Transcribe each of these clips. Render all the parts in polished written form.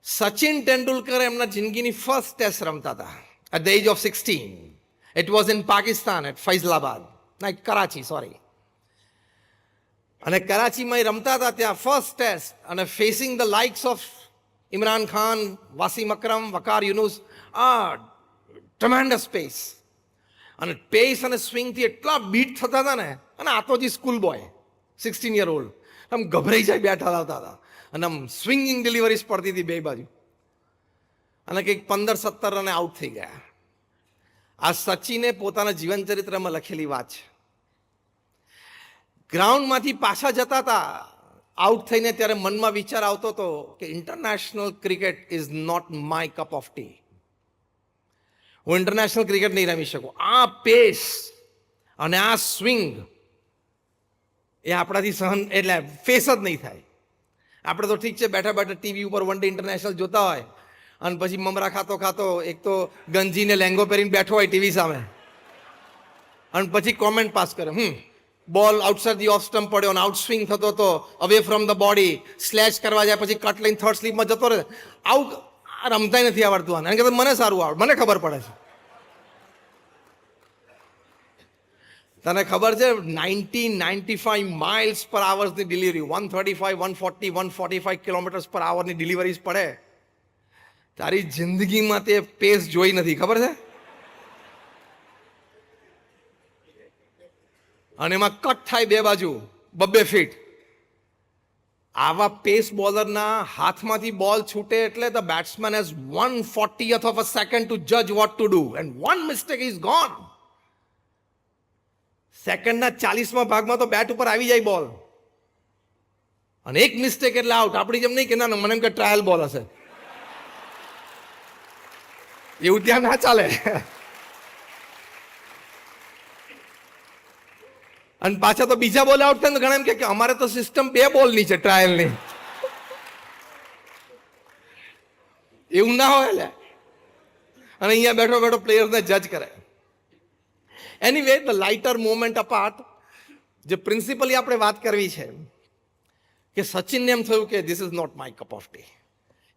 સચિન તેંડુલકર એમના જિંદગીની first test રમતા હતા at the age of 16. It was in Pakistan at Faisalabad, ના કરાચી, સોરી. અને કરાચીમાં એ રમતા હતા ત્યાં ફર્સ્ટ ટેસ્ટ, અને facing the likes of Imran Khan, Wasim Akram, Waqar Younis, tremendous pace. અને પેસ અને સ્વિંગથી એટલા બીટ થતા હતા ને, અને આ તો જે સ્કૂલ બોય 16 યર ઓલ્ડ આમ ગભરાઈ જાય બેઠા લાવતા હતા, અને આમ સ્વિંગિંગ ડિલિવરીઝ પડતી હતી બે બાજુ, અને કંઈક 15-17 રને આઉટ થઈ ગયા. આ સચિને પોતાના જીવન ચરિત્રમાં લખેલી વાત છે. ગ્રાઉન્ડમાંથી પાછા જતા હતા આઉટ થઈને, ત્યારે મનમાં વિચાર આવતો હતો કે international cricket is not my cup of tea. હું ઇન્ટરનેશનલ ક્રિકેટ નહીં રમી શકું. આ પેસ અને આ સ્વિંગ એ આપણાથી સહન, એટલે ફેસ જ નહીં થાય. આપણે તો ઠીક છે, બેઠા બેઠા ટીવી ઉપર વન ડે ઇન્ટરનેશનલ જોતા હોય, અને પછી મમરા ખાતો ખાતો એક તો ગંજીને લેંગો પહેરીને બેઠો હોય ટીવી સામે, અને પછી કોમેન્ટ પાસ કરે, બોલ આઉટસાઇડ ધી ઓફ સ્ટમ્પ પડ્યો અને આઉટ સ્વિંગ થતો હતો, away from the body, slash કરવા જાય, પછી કટ લઈને થર્ડ સ્લીપમાં જતો રહે. આવું રમતાય નથી આવડતું આને, કે મને સારું આવડે, મને ખબર પડે છે. તને ખબર છે 90-95 માઇલ્સ પર આવર્સની ડિલિવરી, 135, 140, 145 કિલોમીટર્સ પર આવરની ડિલિવરીઝ પડે. તારી જિંદગીમાં તે પેસ જોઈ નથી, ખબર છે? અને એમાં કટ થાય બે બાજુ 2 ફીટ. આવા પેસ બોલરના હાથમાંથી બોલ છૂટે એટલે the batsman has 1/40th of a second to judge what to do, and one mistake is gone. સેકન્ડના 40મા ભાગમાં તો બેટ ઉપર આવી જાય બોલ, અને એક મિસ્ટેક એટલે આઉટ. આપણી જેમ નહીં કે ના મને એમ કે ટ્રાયલ બોલ હશે, એવું ત્યાં ના ચાલે. અને પાછા તો બીજા બોલે આઉટ થાય તો ઘણા એમ કે અમારે તો સિસ્ટમ 2 બોલની છે, ટ્રાયલની. એવું ના હોય એટલે, અને અહીંયા બેઠો બેઠો પ્લેયરને જજ કરે. Anyway, the lighter moment apart, જે પ્રિન્સિપલી આપણે વાત કરવી છે કે સચિનને એમ થયું કે this is not my cup of tea.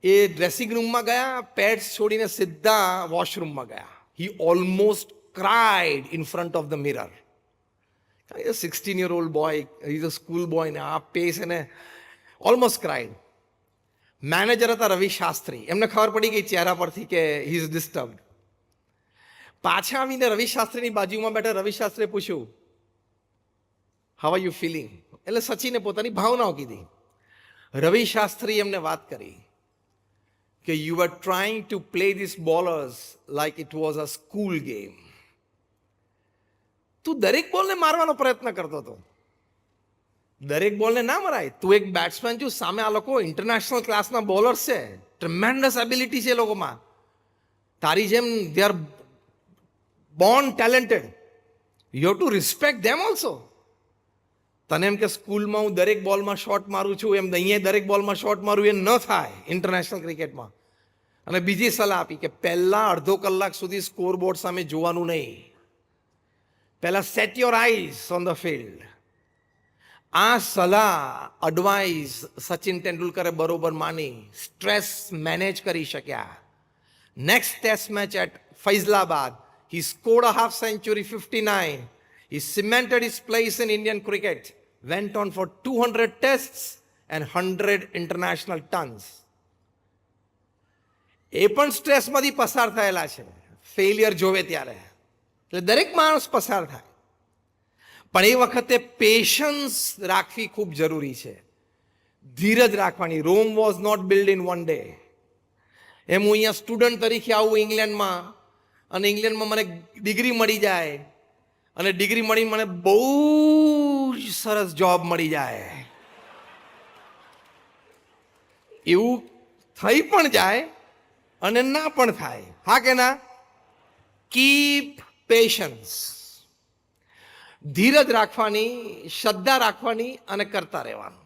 એ ડ્રેસિંગ રૂમમાં ગયા, પેડ્સ છોડીને સીધા વોશરૂમમાં ગયા. He almost cried in front of the mirror. 16-year-old boy, he's a school boy ને આ પેસ એને ઓલમોસ્ટ ક્રાઇડ. મેનેજર હતા રવિ શાસ્ત્રી, એમને ખબર પડી ગઈ ચહેરા પરથી કે હી ઇઝ ડિસ્ટર્બ્ડ. પાછા આવીને રવિ શાસ્ત્રીની બાજુમાં બેઠા રવિ શાસ્ત્રીએ પૂછ્યું, હાઉ આર યુ ફીલિંગ? એટલે સચિને પોતાની ભાવનાઓ કીધી. રવિ શાસ્ત્રી એમને વાત કરી કે you are trying to play this bowlers like it was a school game. તું દરેક બોલને મારવાનો પ્રયત્ન કરતો હતો. દરેક બોલને ના મરાય. તું એક બેટ્સમેન છું, સામે આ લોકો ઇન્ટરનેશનલ ક્લાસના બોલર્સ છે, ટ્રેમેન્ડસ એબિલિટી છે લોકોમાં. તારી જેમ they are Born talented, you have to respect them also. તને એમ કે સ્કૂલમાં હું દરેક બોલમાં શોટ મારું છું, એમ અહીંયા દરેક બોલમાં શોટ મારું, એ ન થાય ઇન્ટરનેશનલ ક્રિકેટમાં. અને બીજી સલાહ આપી કે પહેલા અડધો કલાક સુધી સ્કોર બોર્ડ સામે જોવાનું નહીં, પહેલા set your eyes on the field. આ સલાહ, એડવાઇસ સચિન તેંડુલકરે બરોબર માની, સ્ટ્રેસ મેનેજ કરી શક્યા. Next test match at Faisalabad, he scored a half century, 59. He cemented his place in Indian cricket, went on for 200 tests and 100 international tons. એ પણ સ્ટ્રેસમાંથી પસાર થયેલા છે, ફેલિયર જોવે ત્યારે. એટલે દરેક માણસ પસાર થાય, પણ એ વખતે પેશન્સ રાખવી ખૂબ જરૂરી છે, ધીરજ રાખવાની. Rome was not built in one day. એમ હું અહીંયા સ્ટુડન્ટ તરીકે આવું ઇંગ્લેન્ડમાં, અને ઇંગ્લેન્ડમાં મને ડિગ્રી મળી જાય, અને ડિગ્રી મળીને મને બહુ જ સરસ જોબ મળી જાય, એવું થઈ પણ જાય અને ના પણ થાય. હા કે ના? Keep patience. ધીરજ રાખવાની, શ્રદ્ધા રાખવાની, અને કરતા રહેવાનું.